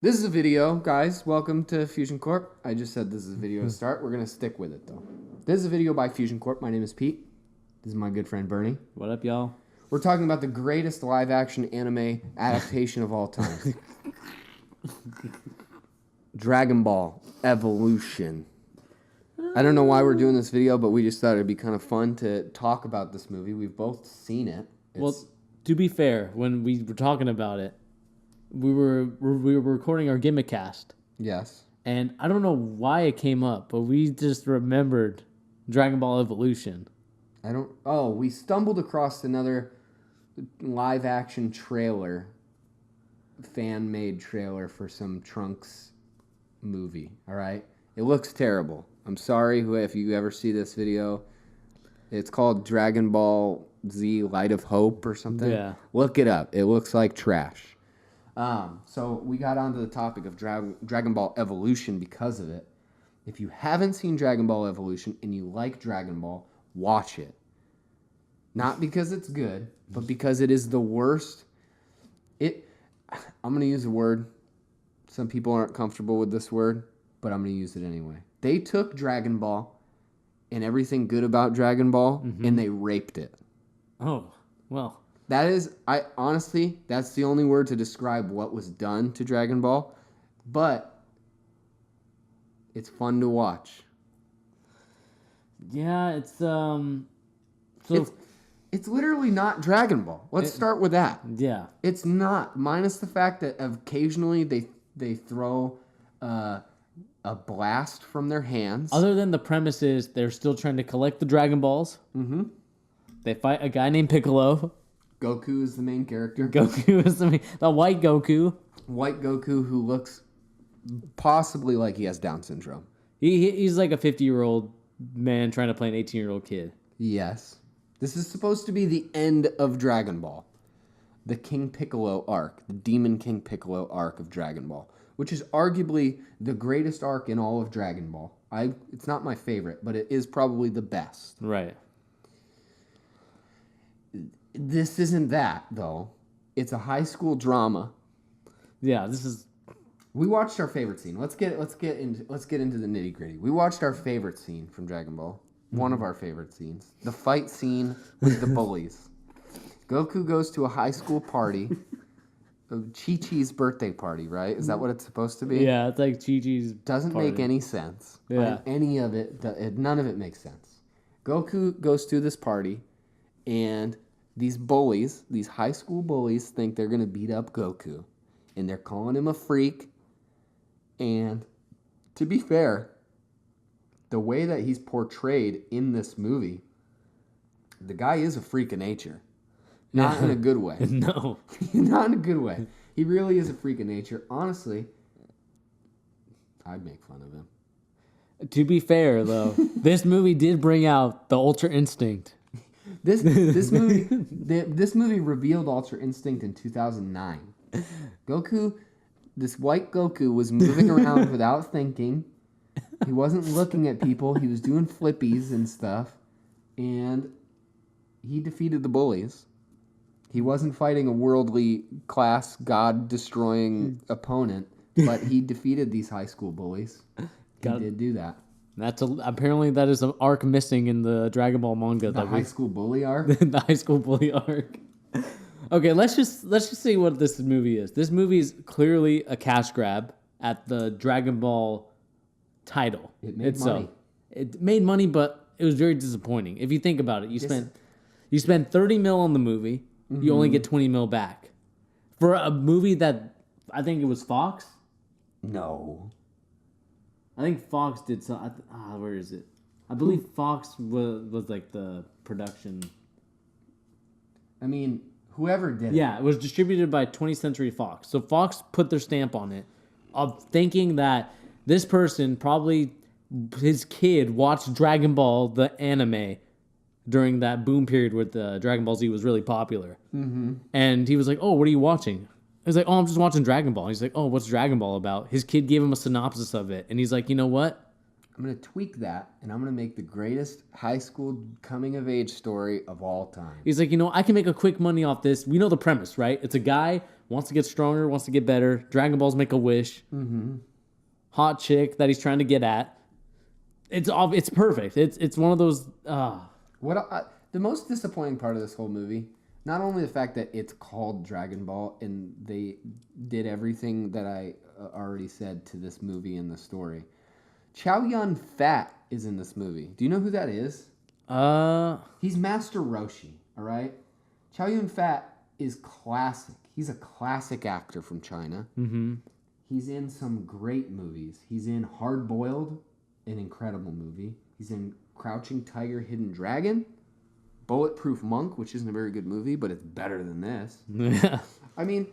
This is a video, guys. Welcome to Fusion Corp. I just said this is a video to start. We're going to stick with it, though. This is a video by Fusion Corp. My name is Pete. This is my good friend, Bernie. What up, y'all? We're talking about the greatest live-action anime adaptation of all time. Dragon Ball Evolution. I don't know why we're doing this video, but we just thought it'd be kind of fun to talk about this movie. We've both seen it. Well, to be fair, when we were talking about it, we were recording our gimmick cast, Yes. and I don't know why it came up, but we just remembered Dragon Ball Evolution. We stumbled across another live-action trailer, fan-made trailer for some Trunks movie, all right? It looks terrible. I'm sorry if you ever see this video. It's called Dragon Ball Z Light of Hope or something. Yeah. Look it up. It looks like trash. So we got onto the topic of Dragon Ball Evolution because of it. If you haven't seen Dragon Ball Evolution and you like Dragon Ball, watch it. Not because it's good, but because it is the worst. I'm going to use a word. Some people aren't comfortable with this word, but I'm going to use it anyway. They took Dragon Ball and everything good about Dragon Ball, and they raped it. Oh, well. That's the only word to describe what was done to Dragon Ball, but it's fun to watch. Yeah, it's literally not Dragon Ball. Let's start with that. Yeah. It's not, minus the fact that occasionally they throw a blast from their hands. Other than the premise is they're still trying to collect the Dragon Balls. Mm-hmm. They fight a guy named Piccolo. Goku is the main character. Goku is the white Goku. White Goku who looks possibly like he has Down syndrome. He's like a 50-year-old man trying to play an 18-year-old kid. Yes. This is supposed to be the end of Dragon Ball. The King Piccolo arc. The Demon King Piccolo arc of Dragon Ball. Which is arguably the greatest arc in all of Dragon Ball. It's not my favorite, but it is probably the best. Right. This isn't that, though. It's a high school drama. Yeah, this is... We watched our favorite scene. Let's get into the nitty-gritty. We watched our favorite scene from Dragon Ball. One of our favorite scenes. The fight scene with the bullies. Goku goes to a high school party. Chi-Chi's birthday party, right? Is that what it's supposed to be? Yeah, it's like Chi-Chi's Doesn't party. make any sense. Yeah. Any of it, none of it makes sense. Goku goes to this party, and these bullies, these high school bullies, think they're going to beat up Goku. And they're calling him a freak. And to be fair, the way that he's portrayed in this movie, the guy is a freak of nature. Not in a good way. No. Not in a good way. He really is a freak of nature. Honestly, I'd make fun of him. To be fair, though, this movie did bring out the Ultra Instinct. This movie revealed Ultra Instinct in 2009. Goku, this white Goku was moving around without thinking. He wasn't looking at people. He was doing flippies and stuff. And he defeated the bullies. He wasn't fighting a worldly class, god-destroying opponent, but he defeated these high school bullies. He did do that. Apparently that is an arc missing in the Dragon Ball manga. The high school bully arc? The high school bully arc. Okay, let's just see what this movie is. This movie is clearly a cash grab at the Dragon Ball title. It made money. It made money, but it was very disappointing. If you think about it, you spend 30 mil on the movie, you only get 20 mil back. For a movie that, I think it was Fox? No. I think Fox did some. Where is it? I believe Fox was like the production. I mean, whoever did it. Yeah, it was distributed by 20th Century Fox. So Fox put their stamp on it, of thinking that this person, probably his kid, watched Dragon Ball the anime during that boom period where the Dragon Ball Z was really popular. Mm-hmm. And he was like, "Oh, what are you watching?" I was like, "Oh, I'm just watching Dragon Ball." He's like, "Oh, what's Dragon Ball about?" His kid gave him a synopsis of it, and he's like, "You know what? I'm going to tweak that, and I'm going to make the greatest high school coming-of-age story of all time." He's like, "You know, I can make a quick money off this. We know the premise, right? It's a guy wants to get stronger, wants to get better. Dragon Ball's Make-A-Wish. Mm-hmm. Hot chick that he's trying to get at. It's perfect. It's one of those. The most disappointing part of this whole movie, not only the fact that it's called Dragon Ball and they did everything that I already said to this movie and the story. Chow Yun-Fat is in this movie. Do you know who that is? He's Master Roshi, all right? Chow Yun-Fat is classic. He's a classic actor from China. Mm-hmm. He's in some great movies. He's in Hard Boiled, an incredible movie. He's in Crouching Tiger, Hidden Dragon. Bulletproof Monk, which isn't a very good movie, but it's better than this. Yeah. I mean,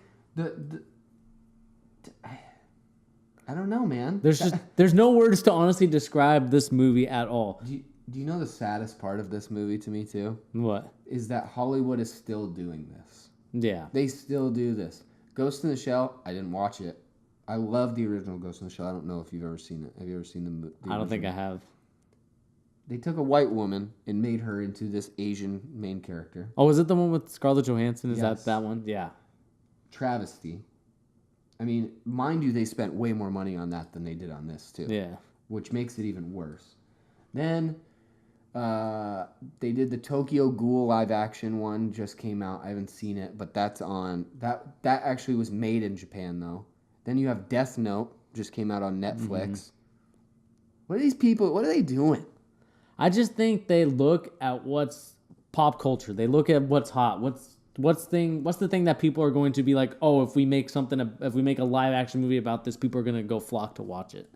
I don't know, man. There's no words to honestly describe this movie at all. Do you know the saddest part of this movie to me too? What? Is that Hollywood is still doing this. Yeah. They still do this. Ghost in the Shell, I didn't watch it. I love the original Ghost in the Shell. I don't know if you've ever seen it. Have you ever seen the I don't think I have. They took a white woman and made her into this Asian main character. Oh, is it the one with Scarlett Johansson? Is Yes. that one? Yeah. Travesty. I mean, mind you, they spent way more money on that than they did on this, too. Yeah. Which makes it even worse. Then they did the Tokyo Ghoul live action one, just came out. I haven't seen it, but that's on. That actually was made in Japan, though. Then you have Death Note, just came out on Netflix. Mm-hmm. What are these people, what are they doing? I just think they look at what's pop culture. They look at what's hot. What's the thing that people are going to be like, oh, if we make a live action movie about this, people are going to go flock to watch it.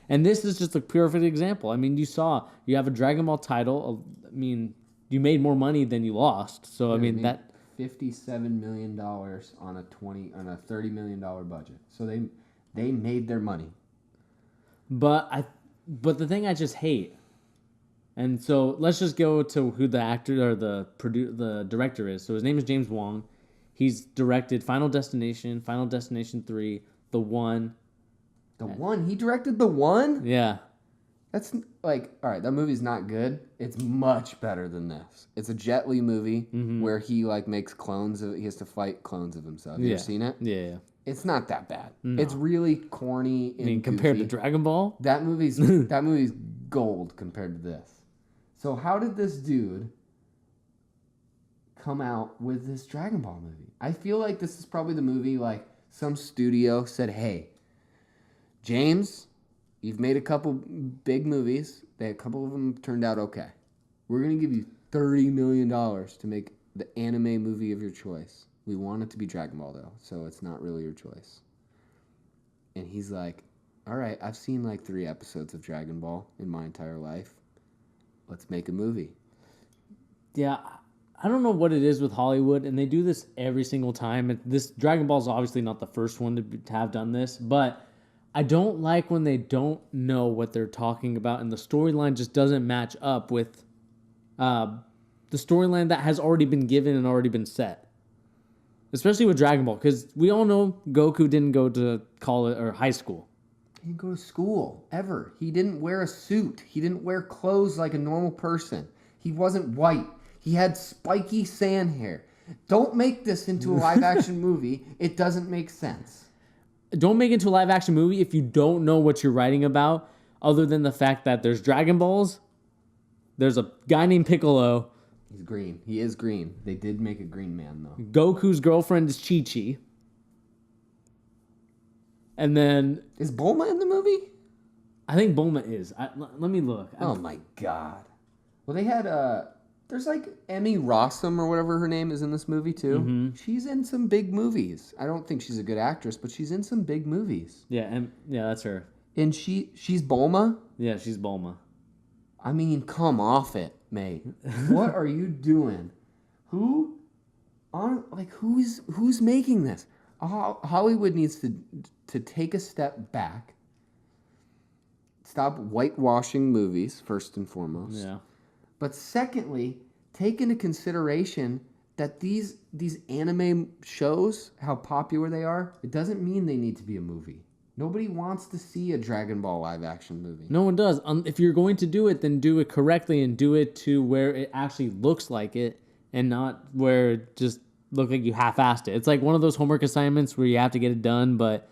And this is just a perfect example. I mean, you have a Dragon Ball title. I mean, you made more money than you lost. So, I mean, that $57 million on a $30 million budget. So they made their money. But the thing I just hate, and so let's just go to who the actor or the director is. So his name is James Wong. He's directed Final Destination, Final Destination 3, The One. The One? He directed The One? Yeah. That's like, all right, that movie's not good. It's much better than this. It's a Jet Li movie where he like makes clones of, he has to fight clones of himself. You ever seen it? Yeah. It's not that bad. No. It's really corny and goofy. Compared to Dragon Ball? That movie's gold compared to this. So how did this dude come out with this Dragon Ball movie? I feel like this is probably the movie like some studio said, hey, James, you've made a couple big movies. A couple of them turned out okay. We're going to give you $30 million to make the anime movie of your choice. We want it to be Dragon Ball, though, so it's not really your choice. And he's like, all right, I've seen like 3 episodes of Dragon Ball in my entire life. Let's make a movie. Yeah, I don't know what it is with Hollywood, and they do this every single time. This Dragon Ball is obviously not the first one to have done this, but I don't like when they don't know what they're talking about, and the storyline just doesn't match up with the storyline that has already been given and already been set. Especially with Dragon Ball, because we all know Goku didn't go to college or high school. He didn't go to school, ever. He didn't wear a suit. He didn't wear clothes like a normal person. He wasn't white. He had spiky sand hair. Don't make this into a live-action movie. It doesn't make sense. Don't make it into a live-action movie if you don't know what you're writing about, other than the fact that there's Dragon Balls, there's a guy named Piccolo. He's green. He is green. They did make a green man, though. Goku's girlfriend is Chi-Chi. And then... Is Bulma in the movie? I think Bulma is. Let me look. Oh, my God. Well, they had... There's like Emmy Rossum or whatever her name is in this movie, too. Mm-hmm. She's in some big movies. I don't think she's a good actress, but she's in some big movies. Yeah, that's her. And she's Bulma? Yeah, she's Bulma. I mean, come off it, mate. What are you doing? Who's making this? Hollywood needs to take a step back. Stop whitewashing movies, first and foremost. Yeah. But secondly, take into consideration that these anime shows, how popular they are, it doesn't mean they need to be a movie. Nobody wants to see a Dragon Ball live-action movie. No one does. If you're going to do it, then do it correctly and do it to where it actually looks like it and not where it just look like you half-assed it. It's like one of those homework assignments where you have to get it done, but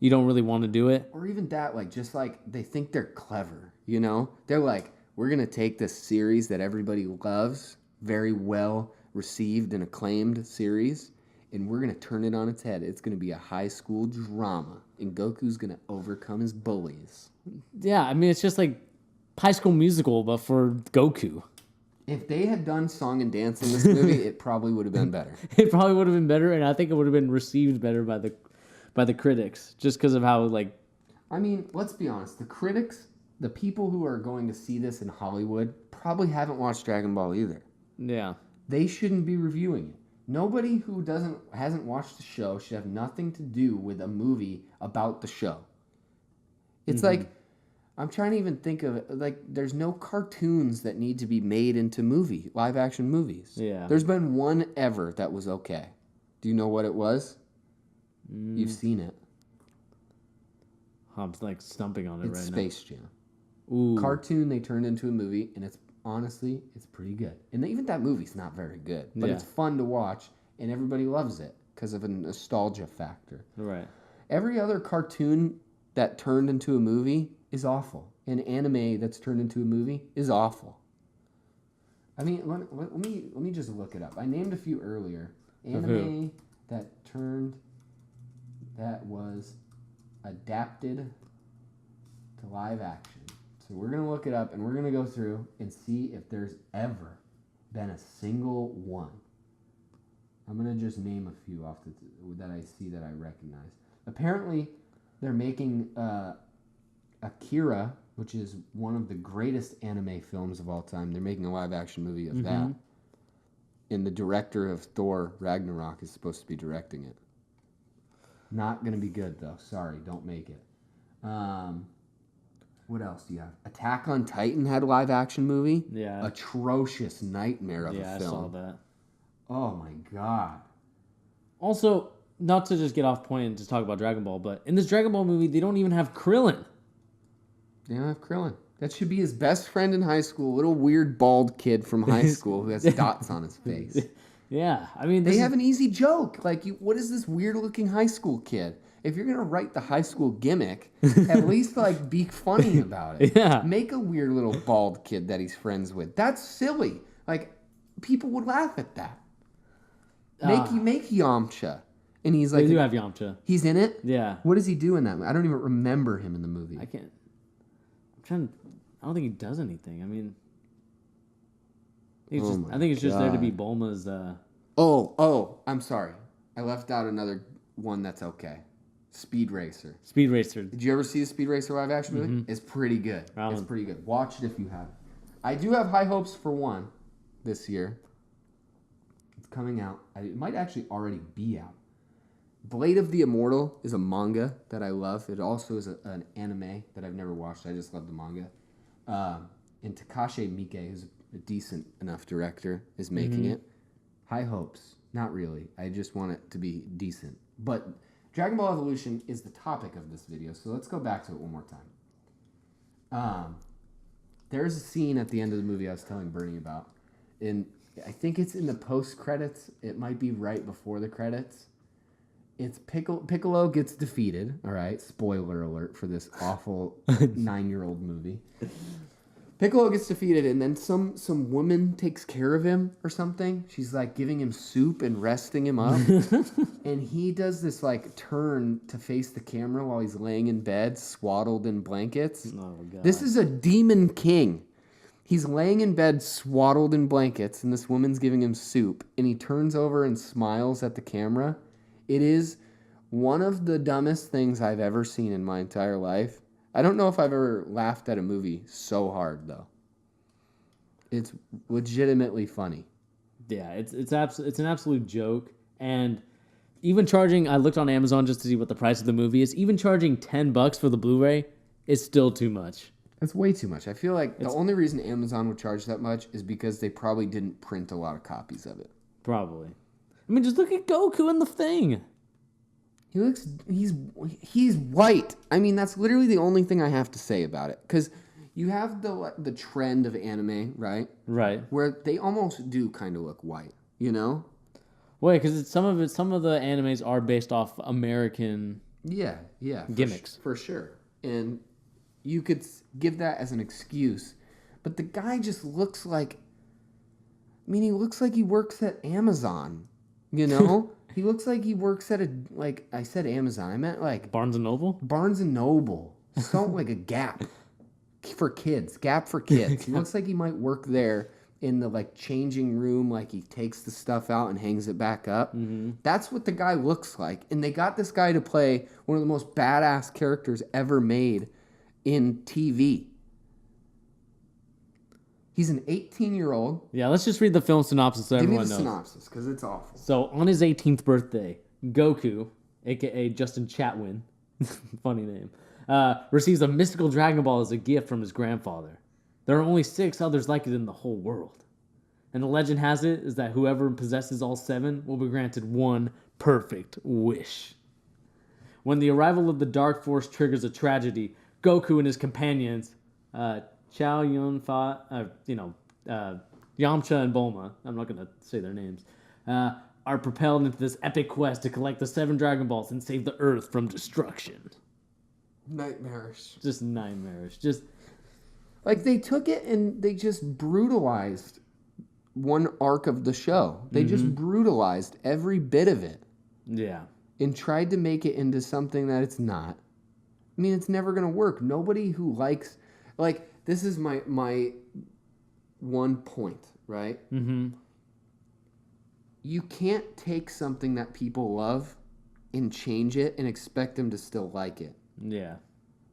you don't really want to do it. Or even that, like, just like they think they're clever, you know? They're like, we're going to take this series that everybody loves, very well received and acclaimed series, and we're going to turn it on its head. It's going to be a high school drama, and Goku's going to overcome his bullies. Yeah, I mean, it's just like High School Musical, but for Goku. If they had done song and dance in this movie, it probably would have been better. It probably would have been better, and I think it would have been received better by the critics, just because of how, like... I mean, let's be honest. The critics, the people who are going to see this in Hollywood, probably haven't watched Dragon Ball either. Yeah. They shouldn't be reviewing it. Nobody who hasn't watched the show should have nothing to do with a movie about the show. It's like, I'm trying to even think of it, like, there's no cartoons that need to be made into live action movies. Yeah. There's been one ever that was okay. Do you know what it was? You've seen it. I'm like stumping on it It's right Space Jam. now. Ooh. Cartoon they turned into a movie, and it's pretty good. And even that movie's not very good, but Yeah. it's fun to watch, and everybody loves it because of a nostalgia factor. Right. Every other cartoon that turned into a movie is awful. An anime that's turned into a movie is awful. I mean, let me just look it up. I named a few earlier. Anime that was adapted to live action. So we're going to look it up, and we're going to go through and see if there's ever been a single one. I'm going to just name a few off that I see that I recognize. Apparently, they're making Akira, which is one of the greatest anime films of all time. They're making a live-action movie of that. And the director of Thor Ragnarok is supposed to be directing it. Not going to be good, though. Sorry, don't make it. What else do you have? Attack on Titan had a live-action movie. Yeah. Atrocious nightmare of a film. Yeah, I saw that. Oh, my God. Also, not to just get off point and just talk about Dragon Ball, but in this Dragon Ball movie, they don't even have Krillin. They don't have Krillin. That should be his best friend in high school, a little weird bald kid from high school who has dots on his face. Yeah, I mean... They have an easy joke. Like, what is this weird-looking high school kid? If you're going to write the high school gimmick, at least, like, be funny about it. Yeah. Make a weird little bald kid that he's friends with. That's silly. Like, people would laugh at that. Make Yamcha. And he's like... They do have Yamcha. He's in it? Yeah. What does he do in that movie? I don't even remember him in the movie. I can't... I don't think he does anything. I mean... I think it's just there to be Bulma's... Oh, I'm sorry. I left out another one that's okay. Speed Racer. Speed Racer. Did you ever see the Speed Racer live action movie? It's pretty good. It's pretty good. Watch it if you haven't. I do have high hopes for one this year. It's coming out. It might actually already be out. Blade of the Immortal is a manga that I love. It also is an anime that I've never watched. I just love the manga. And Takashi Miike, who's a decent enough director, is making it. High hopes. Not really. I just want it to be decent. But Dragon Ball Evolution is the topic of this video, so let's go back to it one more time. There's a scene at the end of the movie I was telling Bernie about. And I think it's in the post-credits. It might be right before the credits. It's Piccolo gets defeated. All right, spoiler alert for this awful 9-year-old movie. Piccolo gets defeated, and then some woman takes care of him or something. She's like giving him soup and resting him up. And he does this like turn to face the camera while he's laying in bed, swaddled in blankets. Oh, God. This is a demon king. He's laying in bed, swaddled in blankets, and this woman's giving him soup. And he turns over and smiles at the camera. It is one of the dumbest things I've ever seen in my entire life. I don't know if I've ever laughed at a movie so hard, though. It's legitimately funny. Yeah, it's an absolute joke. And even charging, I looked on Amazon just to see what the price of the movie is. Even charging $10 for the Blu-ray is still too much. That's way too much. I feel like the only reason Amazon would charge that much is because they probably didn't print a lot of copies of it. Probably. I mean, just look at Goku in the thing. He's white. I mean, that's literally the only thing I have to say about it. Because you have the trend of anime, right? Right. Where they almost do kind of look white, you know? Wait, because some of the animes are based off American Yeah, gimmicks. For sure. And you could give that as an excuse. But the guy just looks like... I mean, he looks like he works at Amazon, you know? He looks like he works at I said Amazon. I meant like... Barnes & Noble? Barnes & Noble. So like a Gap for kids. Gap for kids. He looks like he might work there in the like changing room, like he takes the stuff out and hangs it back up. Mm-hmm. That's what the guy looks like. And they got this guy to play one of the most badass characters ever made in TV. He's an 18-year-old. Yeah, let's just read the film synopsis so everyone knows. Give me the synopsis, because it's awful. So, on his 18th birthday, Goku, a.k.a. Justin Chatwin, funny name, receives a mystical Dragon Ball as a gift from his grandfather. There are only 6 others like it in the whole world. And the legend has it is that whoever possesses all 7 will be granted one perfect wish. When the arrival of the Dark Force triggers a tragedy, Goku and his companions, Chow Yun-Fa, Yamcha and Bulma, I'm not going to say their names, are propelled into this epic quest to collect the 7 Dragon Balls and save the Earth from destruction. Nightmarish. Just nightmarish. Just... Like, they took it and they just brutalized one arc of the show. They just brutalized every bit of it. Yeah. And tried to make it into something that it's not. I mean, it's never going to work. Nobody who likes... Like, this is my one point, right? Mm-hmm. You can't take something that people love and change it and expect them to still like it. Yeah.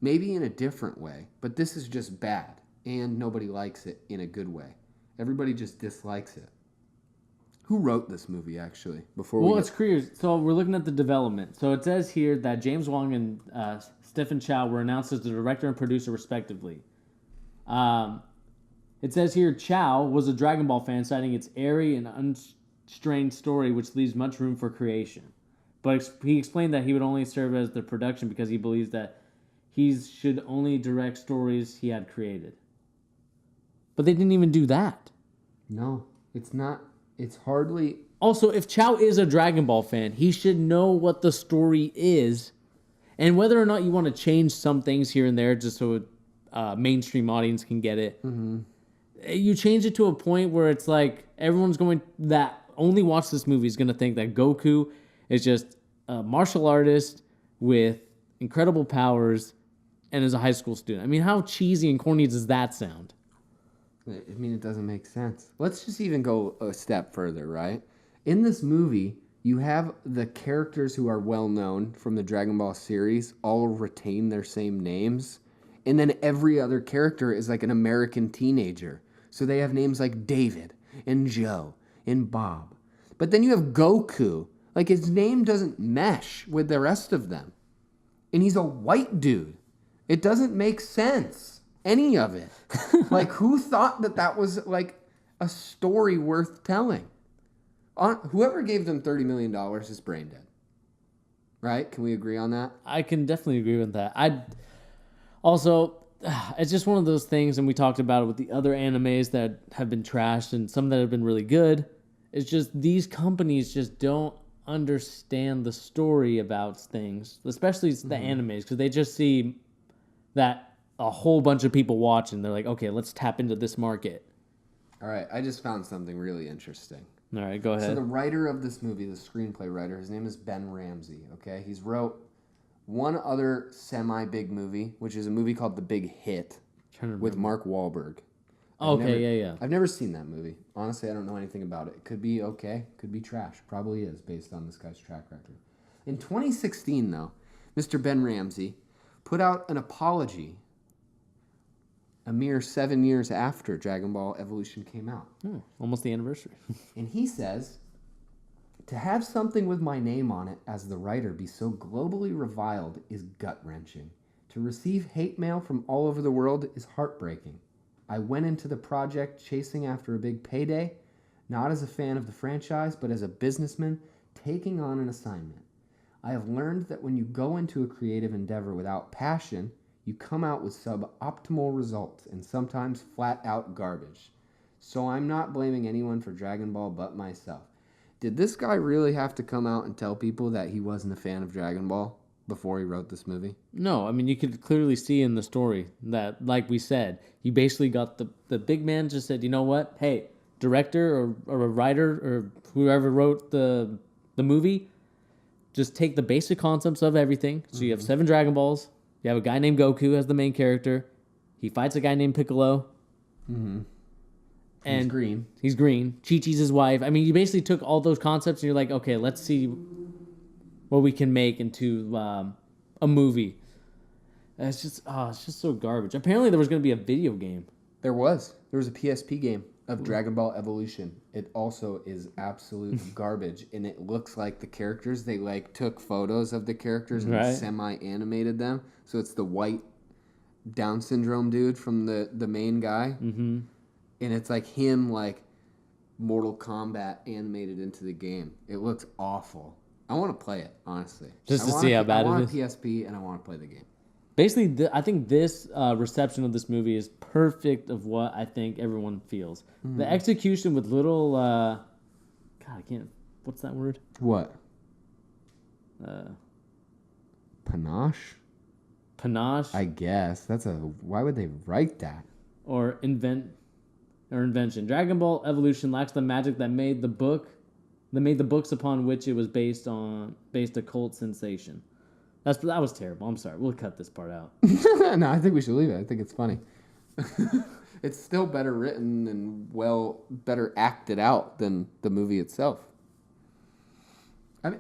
Maybe in a different way, but this is just bad. And nobody likes it in a good way. Everybody just dislikes it. Who wrote this movie, actually? It's clear. So we're looking at the development. So it says here that James Wong and Stephen Chow were announced as the director and producer, respectively. It says here Chow was a Dragon Ball fan, citing its airy and unstrained story, which leaves much room for creation. But he explained that he would only serve as the production because he believes that he should only direct stories he had created. But they didn't even do that. No, it's not. It's hardly... Also, if Chow is a Dragon Ball fan, he should know what the story is. And whether or not you want to change some things here and there just so a mainstream audience can get it. Mm-hmm. You change it to a point where it's like everyone's going... that only watch this movie is going to think that Goku is just a martial artist with incredible powers and is a high school student. I mean, how cheesy and corny does that sound? I mean, it doesn't make sense. Let's just even go a step further, right? In this movie, you have the characters who are well known from the Dragon Ball series all retain their same names. And then every other character is like an American teenager. So they have names like David and Joe and Bob. But then you have Goku. Like, his name doesn't mesh with the rest of them. And he's a white dude. It doesn't make sense. Any of it. Like, who thought that was, like, a story worth telling? Whoever gave them $30 million is brain dead. Right? Can we agree on that? I can definitely agree with that. It's just one of those things, and we talked about it with the other animes that have been trashed and some that have been really good. It's just these companies just don't understand the story about things, especially the animes, because they just see that a whole bunch of people watch and they're like, okay, let's tap into this market. All right, I just found something really interesting. All right, go ahead. So the writer of this movie, the screenplay writer, his name is Ben Ramsey, okay? He's wrote one other semi-big movie, which is a movie called The Big Hit with Mark Wahlberg. Yeah. I've never seen that movie. Honestly, I don't know anything about it. It could be okay, could be trash. Probably is, based on this guy's track record. In 2016, though, Mr. Ben Ramsey put out an apology a mere 7 years after Dragon Ball Evolution came out. Almost the anniversary. And he says, to have something with my name on it as the writer be so globally reviled is gut-wrenching. To receive hate mail from all over the world is heartbreaking. I went into the project chasing after a big payday, not as a fan of the franchise, but as a businessman taking on an assignment. I have learned that when you go into a creative endeavor without passion, you come out with suboptimal results and sometimes flat-out garbage. So I'm not blaming anyone for Dragon Ball but myself. Did this guy really have to come out and tell people that he wasn't a fan of Dragon Ball before he wrote this movie? No, I mean, you could clearly see in the story that, like we said, he basically got the big man just said, you know what? Hey, director or a writer or whoever wrote the movie, just take the basic concepts of everything. So you have 7 Dragon Balls. You have a guy named Goku as the main character. He fights a guy named Piccolo. Mm-hmm. And He's green. He's green. Chi-Chi's his wife. I mean, you basically took all those concepts and you're like, okay, let's see what we can make into a movie. And it's just so garbage. Apparently, there was going to be a video game. There was a PSP game of Dragon Ball Evolution. It also is absolute garbage, and it looks like the characters, they like took photos of the characters and semi-animated them. So it's the white Down syndrome dude from the main guy. Mm-hmm. And it's like him, like Mortal Kombat animated into the game. It looks awful. I want to play it, honestly. Just to see how bad it is. I want a PSP, and I want to play the game. Basically, I think this reception of this movie is perfect of what I think everyone feels. The execution with little... God, I can't... What's that word? What? Panache? Panache? I guess. Why would they write that? Or invention. Dragon Ball Evolution lacks the magic that made the books upon which it was based a cult sensation. That was terrible. I'm sorry. We'll cut this part out. No, I think we should leave it. I think it's funny. It's still better written and better acted out than the movie itself. I mean,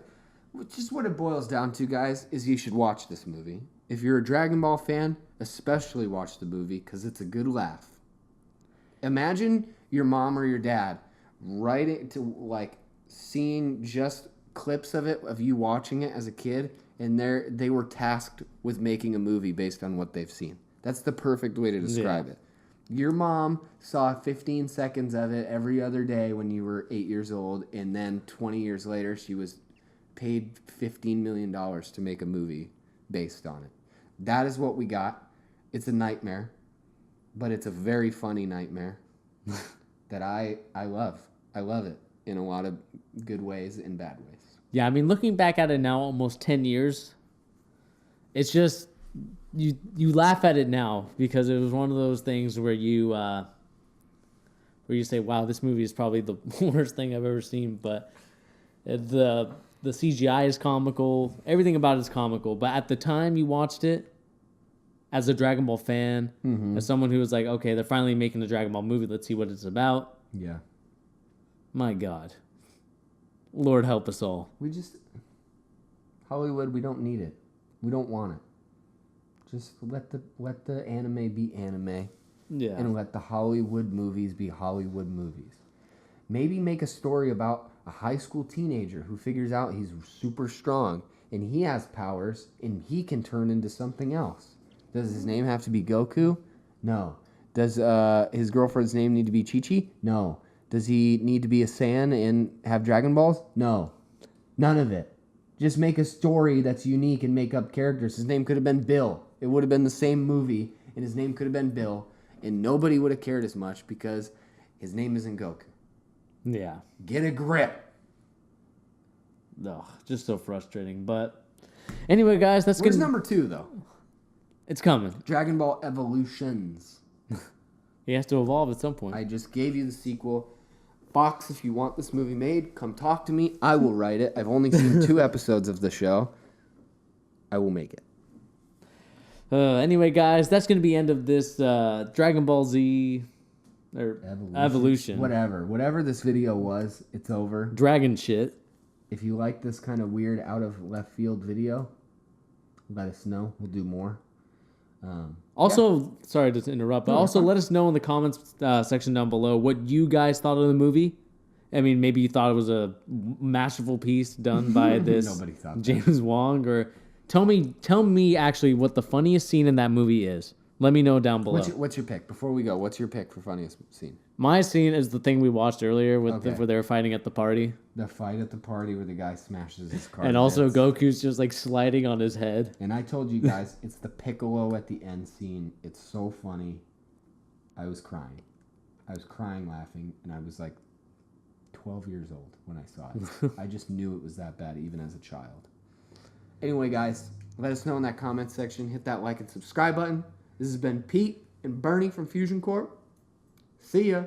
just what it boils down to, guys, is you should watch this movie. If you're a Dragon Ball fan, especially watch the movie because it's a good laugh. Imagine your mom or your dad seeing just clips of it, of you watching it as a kid, and they were tasked with making a movie based on what they've seen. That's the perfect way to describe it. Your mom saw 15 seconds of it every other day when you were 8 years old, and then 20 years later, she was paid $15 million to make a movie based on it. That is what we got. It's a nightmare. But it's a very funny nightmare that I love. I love it in a lot of good ways and bad ways. Yeah, I mean, looking back at it now, almost 10 years, it's just, you laugh at it now because it was one of those things where you say, wow, this movie is probably the worst thing I've ever seen. But the CGI is comical. Everything about it is comical. But at the time you watched it, as a Dragon Ball fan, as someone who was like, okay, they're finally making a Dragon Ball movie. Let's see what it's about. Yeah. My God. Lord help us all. Hollywood, we don't need it. We don't want it. Just let the anime be anime. Yeah. And let the Hollywood movies be Hollywood movies. Maybe make a story about a high school teenager who figures out he's super strong and he has powers and he can turn into something else. Does his name have to be Goku? No. Does his girlfriend's name need to be Chi-Chi? No. Does he need to be a Saiyan and have Dragon Balls? No. None of it. Just make a story that's unique and make up characters. His name could have been Bill. It would have been the same movie, and his name could have been Bill, and nobody would have cared as much because his name isn't Goku. Yeah. Get a grip. Ugh, just so frustrating. But anyway, guys, that's good. Where's number 2, though? It's coming. Dragon Ball Evolutions. He has to evolve at some point. I just gave you the sequel. Fox, if you want this movie made, come talk to me. I will write it. I've only seen 2 episodes of the show. I will make it. Anyway, guys, that's going to be the end of this Dragon Ball Z or Evolution. Whatever this video was, it's over. Dragon shit. If you like this kind of weird out of left field video, let us know. We'll do more. Sorry to interrupt, but also let us know in the comments section down below what you guys thought of the movie. I mean, maybe you thought it was a masterful piece done by this Nobody thought James Wong, or tell me actually what the funniest scene in that movie is. Let me know down below. What's your pick? Before we go, what's your pick for funniest scene? My scene is the thing we watched earlier where they were fighting at the party. The fight at the party where the guy smashes his car. And also Goku's just like sliding on his head. And I told you guys, it's the Piccolo at the end scene. It's so funny. I was crying. I was crying laughing. And I was like, 12 years old when I saw it. I just knew it was that bad, even as a child. Anyway, guys, let us know in that comment section. Hit that like and subscribe button. This has been Pete and Bernie from Fusion Corp. See ya.